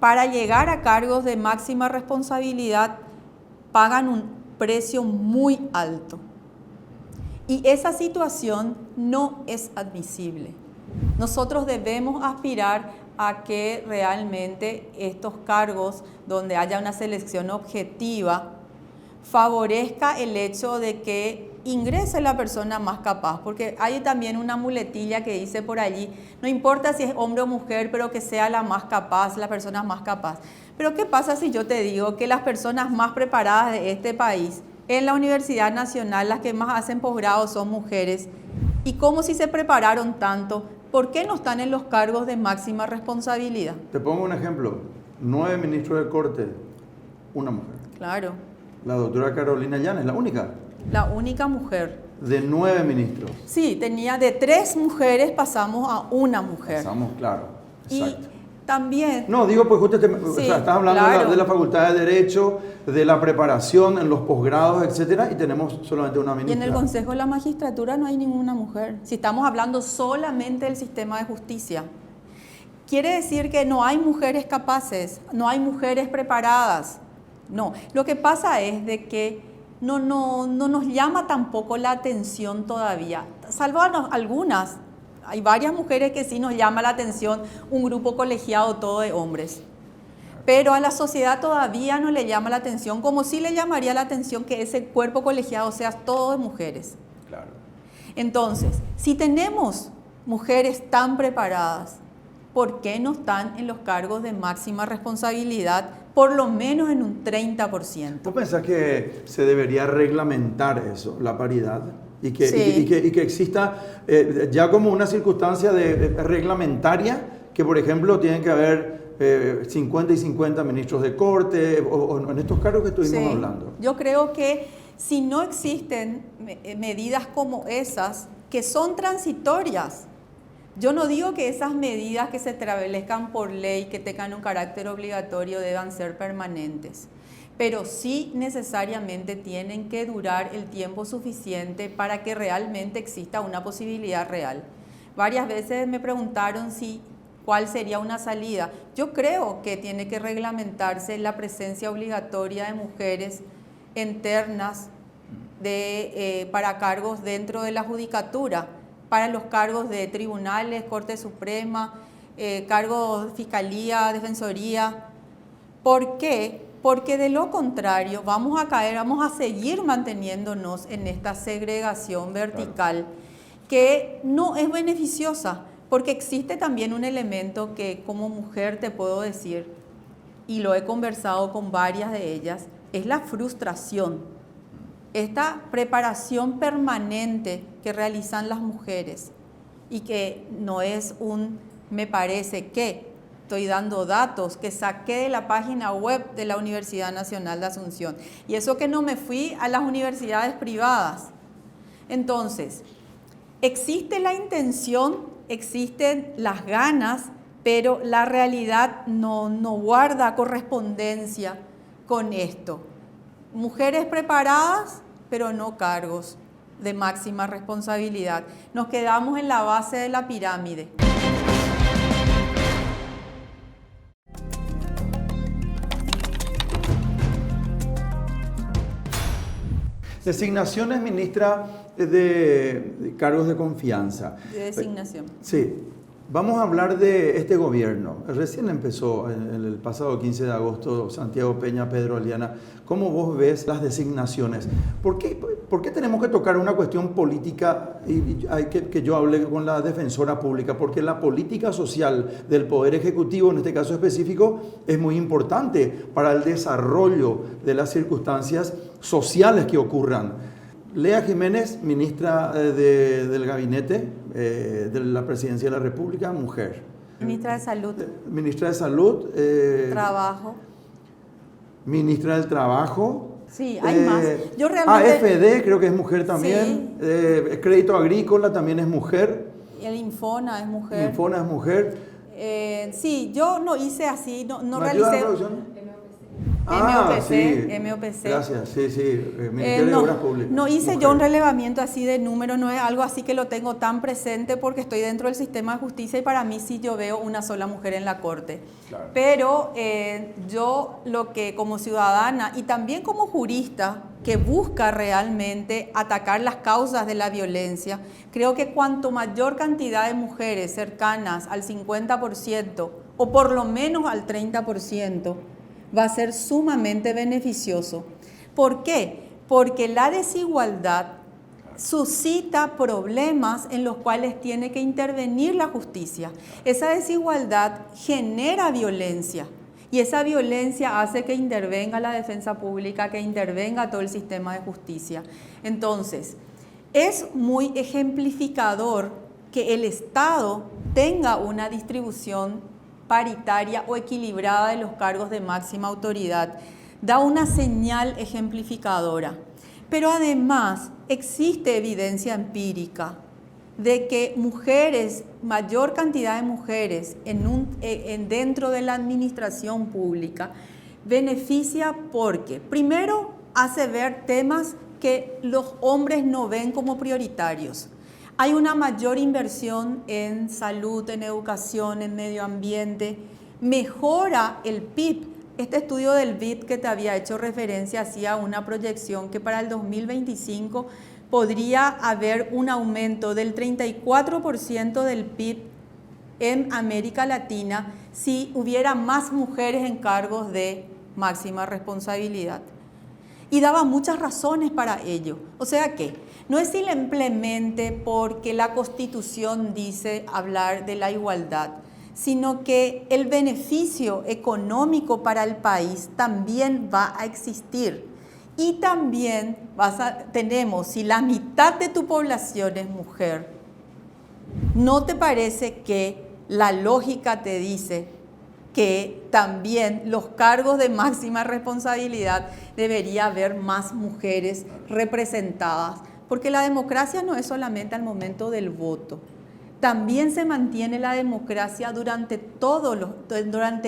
para llegar a cargos de máxima responsabilidad, pagan un precio muy alto. Y esa situación no es admisible. Nosotros debemos aspirar a que realmente estos cargos, donde haya una selección objetiva, favorezca el hecho de que ingrese la persona más capaz, porque hay también una muletilla que dice por allí, no importa si es hombre o mujer, pero que sea la más capaz, la persona más capaz. Pero ¿qué pasa si yo te digo que las personas más preparadas de este país, en la Universidad Nacional, las que más hacen posgrado son mujeres? Y como si se prepararon tanto, ¿por qué no están en los cargos de máxima responsabilidad? Te pongo un ejemplo. 9 ministros de Corte, una mujer. Claro. La doctora Carolina Llanes, la única. La única mujer. De 9 ministros. Sí, tenía de 3 mujeres, pasamos a una mujer. Pasamos, claro. Exacto. Y también... No, digo, pues justo o sea, estás hablando claro, de la Facultad de Derecho, de la preparación en los posgrados, etcétera, y tenemos solamente una y ministra. en el Consejo de la Magistratura no hay ninguna mujer. Si estamos hablando solamente del sistema de justicia. Quiere decir que no hay mujeres capaces, no hay mujeres preparadas. No, lo que pasa es de que no nos llama tampoco la atención todavía, salvo algunas. Hay varias mujeres que sí nos llama la atención un grupo colegiado todo de hombres. Pero a la sociedad todavía no le llama la atención, como sí le llamaría la atención que ese cuerpo colegiado sea todo de mujeres. Claro. Entonces, si tenemos mujeres tan preparadas, ¿por qué no están en los cargos de máxima responsabilidad, por lo menos en un 30%? ¿Vos pensás que se debería reglamentar eso, la paridad? Y que, Sí. y que exista ya como una circunstancia reglamentaria, que por ejemplo tienen que haber 50 y 50 ministros de Corte, o en estos cargos que estuvimos Sí. hablando. Yo creo que si no existen medidas como esas, que son transitorias, yo no digo que esas medidas que se establezcan por ley, que tengan un carácter obligatorio, deban ser permanentes, pero sí necesariamente tienen que durar el tiempo suficiente para que realmente exista una posibilidad real. Varias veces me preguntaron cuál sería una salida. Yo creo que tiene que reglamentarse la presencia obligatoria de mujeres en ternas para cargos dentro de la judicatura, para los cargos de tribunales, Corte Suprema, cargos de Fiscalía, Defensoría. ¿Por qué? Porque de lo contrario vamos a seguir manteniéndonos en esta segregación vertical, que no es beneficiosa, porque existe también un elemento que como mujer te puedo decir, y lo he conversado con varias de ellas, es la frustración. Esta preparación permanente que realizan las mujeres y que no es me parece que, estoy dando datos que saqué de la página web de la Universidad Nacional de Asunción. Y eso que no me fui a las universidades privadas. Entonces, existe la intención, existen las ganas, pero la realidad no guarda correspondencia con esto. Mujeres preparadas, pero no cargos de máxima responsabilidad. Nos quedamos en la base de la pirámide. Designaciones, ministra, de cargos de confianza. De designación. Sí. Vamos a hablar de este gobierno. Recién empezó en el pasado 15 de agosto Santiago Peña, Pedro Aliana. ¿Cómo vos ves las designaciones? ¿Por qué tenemos que tocar una cuestión política y hay que yo hable con la defensora pública? Porque la política social del Poder Ejecutivo, en este caso específico, es muy importante para el desarrollo de las circunstancias sociales que ocurran. Lea Jiménez, ministra del Gabinete de la Presidencia de la República, mujer. Ministra de Salud. Ministra de Salud. Trabajo. Ministra del Trabajo. Sí, hay más. Yo realmente... AFD creo que es mujer también. Sí. Crédito Agrícola también es mujer. El Infona es mujer. Infona es mujer. Sí, yo no hice así, no ¿Me ayuda realicé... la producción? MOPC, sí. MOPC. Gracias, sí, Ministerio de Obras Públicas. No hice Mujer. yo un relevamiento así de números, no es algo así que lo tengo tan presente porque estoy dentro del sistema de justicia y para mí sí yo veo una sola mujer en la corte. Claro. Pero yo lo que como ciudadana y también como jurista que busca realmente atacar las causas de la violencia, creo que cuanto mayor cantidad de mujeres cercanas al 50% o por lo menos al 30%, va a ser sumamente beneficioso. ¿Por qué? Porque la desigualdad suscita problemas en los cuales tiene que intervenir la justicia. Esa desigualdad genera violencia y esa violencia hace que intervenga la defensa pública, que intervenga todo el sistema de justicia. Entonces, es muy ejemplificador que el Estado tenga una distribución paritaria o equilibrada de los cargos de máxima autoridad. Da una señal ejemplificadora. Pero además existe evidencia empírica de que mujeres, mayor cantidad de mujeres dentro de la administración pública beneficia porque primero hace ver temas que los hombres no ven como prioritarios. Hay una mayor inversión en salud, en educación, en medio ambiente, mejora el PIB. Este estudio del PIB que te había hecho referencia hacía una proyección que para el 2025 podría haber un aumento del 34% del PIB en América Latina si hubiera más mujeres en cargos de máxima responsabilidad. Y daba muchas razones para ello. O sea que no es simplemente porque la Constitución dice hablar de la igualdad, sino que el beneficio económico para el país también va a existir. Y también tenemos, si la mitad de tu población es mujer, ¿no te parece que la lógica te dice que también los cargos de máxima responsabilidad debería haber más mujeres representadas? Porque la democracia no es solamente al momento del voto. También se mantiene la democracia durante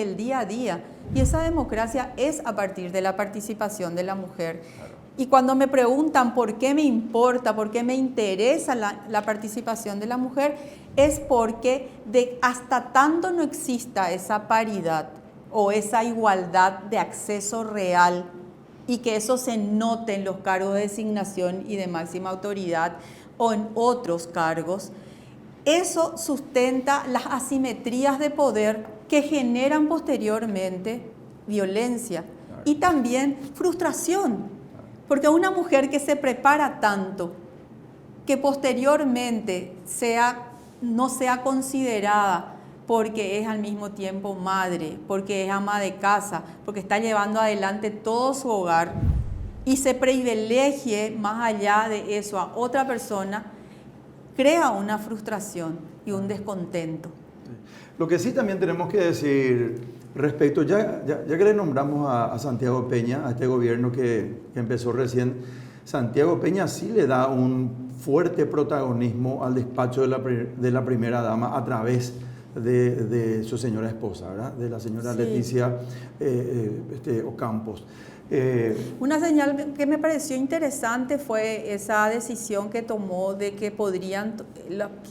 el día a día. Y esa democracia es a partir de la participación de la mujer. Claro. Y cuando me preguntan por qué me importa, por qué me interesa la participación de la mujer, es porque hasta tanto no exista esa paridad o esa igualdad de acceso real y que eso se note en los cargos de designación y de máxima autoridad o en otros cargos, eso sustenta las asimetrías de poder que generan posteriormente violencia y también frustración, porque una mujer que se prepara tanto, que posteriormente no sea considerada porque es al mismo tiempo madre, porque es ama de casa, porque está llevando adelante todo su hogar y se privilegie más allá de eso a otra persona, crea una frustración y un descontento. Lo que sí también tenemos que decir respecto, ya que le nombramos a Santiago Peña, a este gobierno que empezó recién, Santiago Peña sí le da un fuerte protagonismo al despacho de la primera dama a través de su señora esposa, ¿verdad? De la señora sí. Leticia Ocampos. Una señal que me pareció interesante fue esa decisión que tomó de que podrían,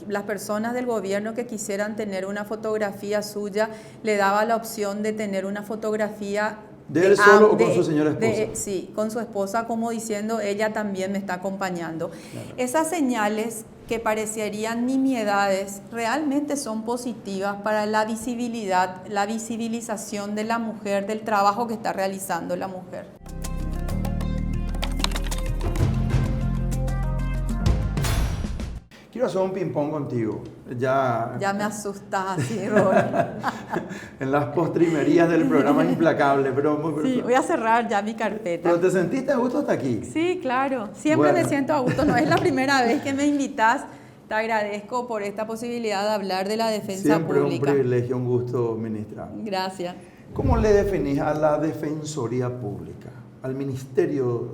las personas del gobierno que quisieran tener una fotografía suya, le daba la opción de tener una fotografía ¿de él solo o con su señora esposa? Sí, con su esposa, como diciendo, ella también me está acompañando. Claro. Esas señales que parecerían nimiedades realmente son positivas para la visibilidad, la visibilización de la mujer, del trabajo que está realizando la mujer. Quiero hacer un ping-pong contigo. Ya me asustas así, Robert. En las postrimerías del programa Implacable. Sí, voy a cerrar ya mi carpeta. ¿Pero te sentiste a gusto hasta aquí? Sí, claro. Siempre me siento a gusto. No es la primera vez que me invitas. Te agradezco por esta posibilidad de hablar de la defensa pública. Siempre un privilegio, un gusto, ministra. Gracias. ¿Cómo le definís a la Defensoría Pública, al Ministerio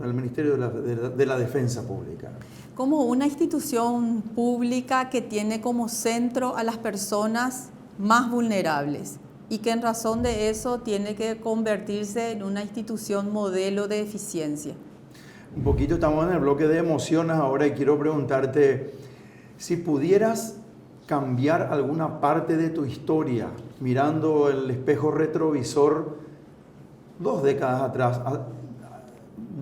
de la Defensa Pública? Como una institución pública que tiene como centro a las personas más vulnerables. y que en razón de eso tiene que convertirse en una institución modelo de eficiencia. Un poquito estamos en el bloque de emociones ahora y quiero preguntarte si pudieras cambiar alguna parte de tu historia mirando el espejo retrovisor 2 décadas atrás,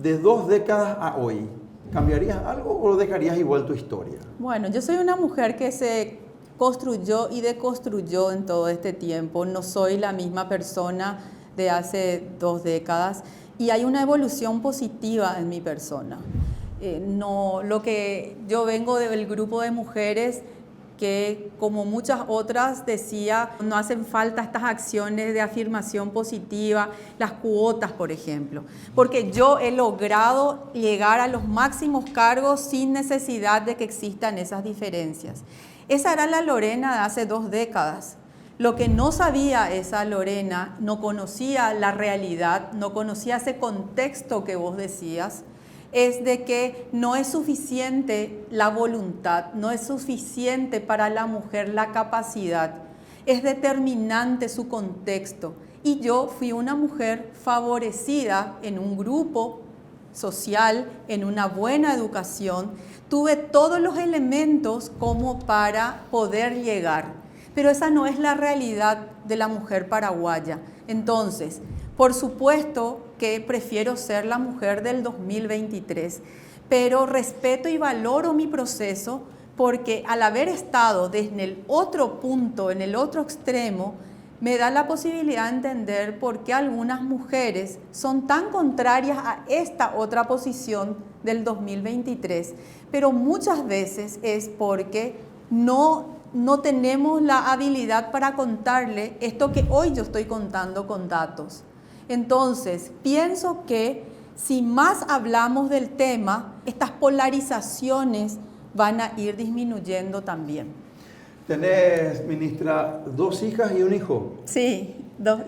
de 2 décadas a hoy, ¿cambiarías algo o dejarías igual tu historia? Bueno, yo soy una mujer que se construyó y deconstruyó en todo este tiempo. No soy la misma persona de hace 2 décadas y hay una evolución positiva en mi persona. Lo que yo vengo del grupo de mujeres que, como muchas otras, decía, no hacen falta estas acciones de afirmación positiva, las cuotas, por ejemplo, porque yo he logrado llegar a los máximos cargos sin necesidad de que existan esas diferencias. Esa era la Lorena de hace 2 décadas. Lo que no sabía esa Lorena, no conocía la realidad, no conocía ese contexto que vos decías, es de que no es suficiente la voluntad, no es suficiente para la mujer la capacidad, es determinante su contexto. Y yo fui una mujer favorecida en un grupo social, en una buena educación, tuve todos los elementos como para poder llegar, pero esa no es la realidad de la mujer paraguaya. Entonces, por supuesto que prefiero ser la mujer del 2023, pero respeto y valoro mi proceso porque al haber estado desde el otro punto, en el otro extremo, me da la posibilidad de entender por qué algunas mujeres son tan contrarias a esta otra posición del 2023, pero muchas veces es porque no tenemos la habilidad para contarle esto que hoy yo estoy contando con datos. Entonces, pienso que si más hablamos del tema, estas polarizaciones van a ir disminuyendo también. Tenés, ministra, 2 hijas y un hijo. Sí, 2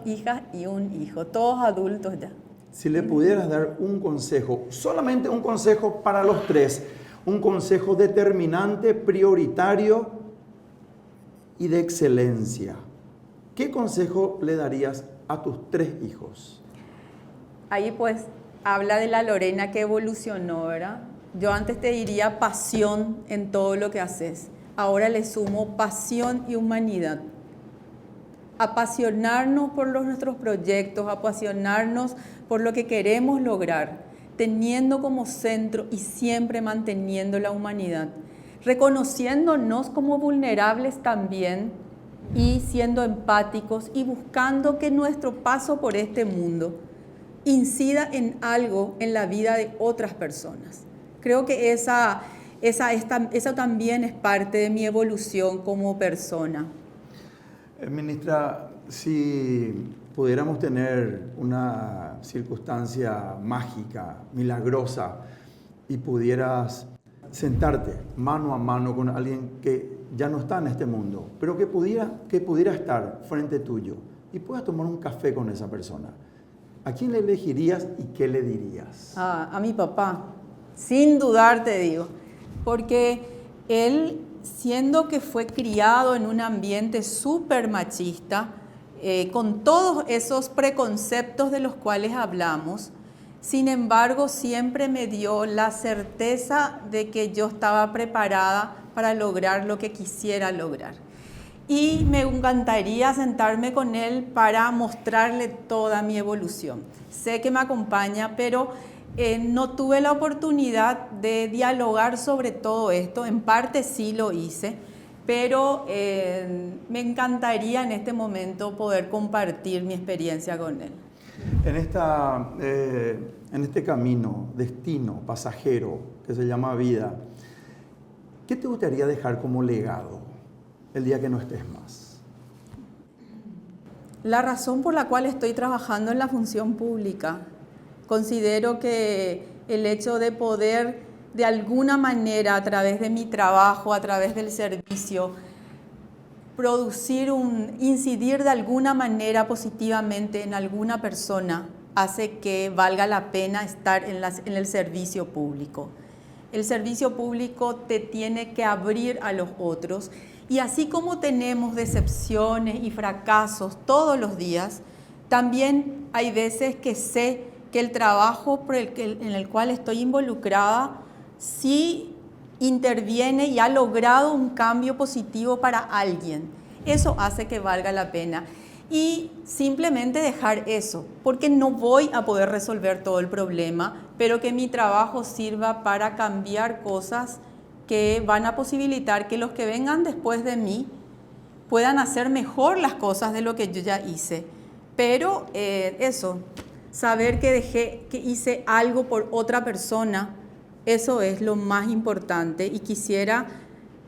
hijas y un hijo, todos adultos ya. Si le pudieras dar un consejo, solamente un consejo para los 3, un consejo determinante, prioritario y de excelencia, ¿qué consejo le darías a tus 3 hijos? Ahí pues habla de la Lorena que evolucionó, ¿verdad? Yo antes te diría pasión en todo lo que haces. Ahora le sumo pasión y humanidad. Apasionarnos por nuestros proyectos, apasionarnos por lo que queremos lograr, teniendo como centro y siempre manteniendo la humanidad, reconociéndonos como vulnerables también y siendo empáticos y buscando que nuestro paso por este mundo incida en algo en la vida de otras personas. Creo que esa también es parte de mi evolución como persona. Ministra, si pudiéramos tener una circunstancia mágica, milagrosa, y pudieras sentarte mano a mano con alguien que ya no está en este mundo, pero que pudiera estar frente tuyo y puedas tomar un café con esa persona, ¿a quién le elegirías y qué le dirías? A mi papá, sin dudar te digo, porque él, siendo que fue criado en un ambiente súper machista, con todos esos preconceptos de los cuales hablamos, sin embargo, siempre me dio la certeza de que yo estaba preparada para lograr lo que quisiera lograr. Y me encantaría sentarme con él para mostrarle toda mi evolución. Sé que me acompaña, pero no tuve la oportunidad de dialogar sobre todo esto. En parte sí lo hice, pero me encantaría en este momento poder compartir mi experiencia con él. En este camino, destino, pasajero, que se llama vida, ¿qué te gustaría dejar como legado el día que no estés más? La razón por la cual estoy trabajando en la función pública, considero que el hecho de poder, de alguna manera, a través de mi trabajo, a través del servicio, incidir de alguna manera positivamente en alguna persona, hace que valga la pena estar en el servicio público. El servicio público te tiene que abrir a los otros Y así como tenemos decepciones y fracasos todos los días, también hay veces que sé que el trabajo en el cual estoy involucrada sí interviene y ha logrado un cambio positivo para alguien. Eso hace que valga la pena. Y simplemente dejar eso, porque no voy a poder resolver todo el problema, pero que mi trabajo sirva para cambiar cosas que van a posibilitar que los que vengan después de mí puedan hacer mejor las cosas de lo que yo ya hice. Pero eso, saber que hice algo por otra persona, eso es lo más importante y quisiera,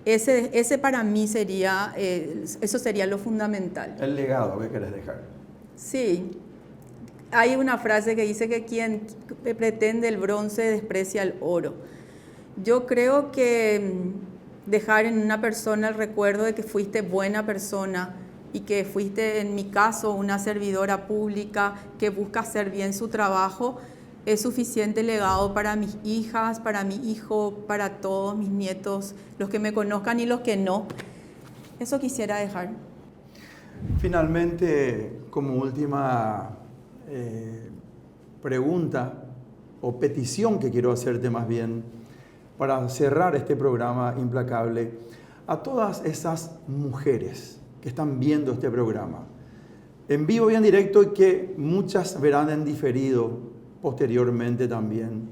ese para mí sería, eso sería lo fundamental. El legado que querés dejar. Sí, hay una frase que dice que quien pretende el bronce desprecia el oro. Yo creo que dejar en una persona el recuerdo de que fuiste buena persona y que fuiste, en mi caso, una servidora pública que busca hacer bien su trabajo, es suficiente legado para mis hijas, para mi hijo, para todos mis nietos, los que me conozcan y los que no. Eso quisiera dejar. Finalmente, como última pregunta o petición que quiero hacerte más bien, para cerrar este programa implacable, a todas esas mujeres que están viendo este programa, en vivo y en directo, y que muchas verán en diferido posteriormente también,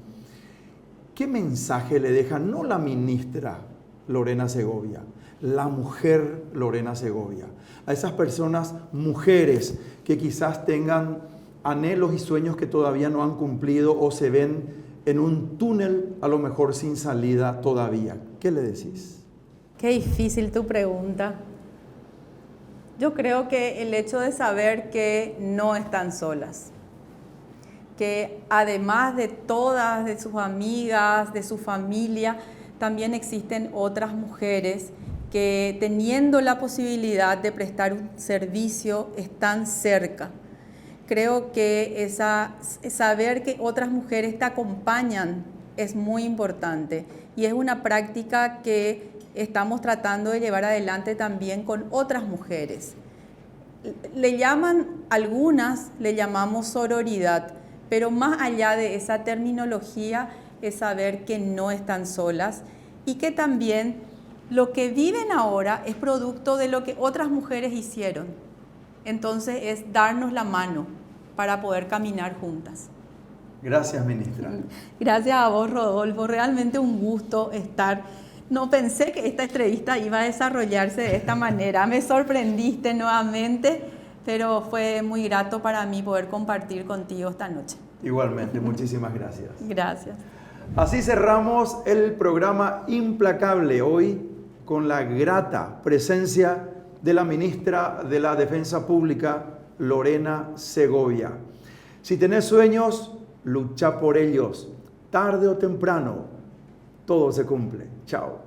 ¿qué mensaje le deja no la ministra Lorena Segovia, la mujer Lorena Segovia, a esas personas, mujeres que quizás tengan anhelos y sueños que todavía no han cumplido o se ven en un túnel a lo mejor sin salida todavía? ¿Qué le decís? Qué difícil tu pregunta. Yo creo que el hecho de saber que no están solas, que además de todas, de sus amigas, de su familia, también existen otras mujeres que, teniendo la posibilidad de prestar un servicio, están cerca. Creo que saber que otras mujeres te acompañan es muy importante y es una práctica que estamos tratando de llevar adelante también con otras mujeres. Algunas le llamamos sororidad, pero más allá de esa terminología es saber que no están solas y que también lo que viven ahora es producto de lo que otras mujeres hicieron. Entonces es darnos la mano para poder caminar juntas. Gracias, ministra. Gracias a vos, Rodolfo. Realmente un gusto estar. No pensé que esta entrevista iba a desarrollarse de esta manera. Me sorprendiste nuevamente, pero fue muy grato para mí poder compartir contigo esta noche. Igualmente, muchísimas gracias. Gracias. Así cerramos el programa Implacable hoy con la grata presencia de la ministra de la Defensa Pública, Lorena Segovia. Si tenés sueños, lucha por ellos. Tarde o temprano, todo se cumple. Chao.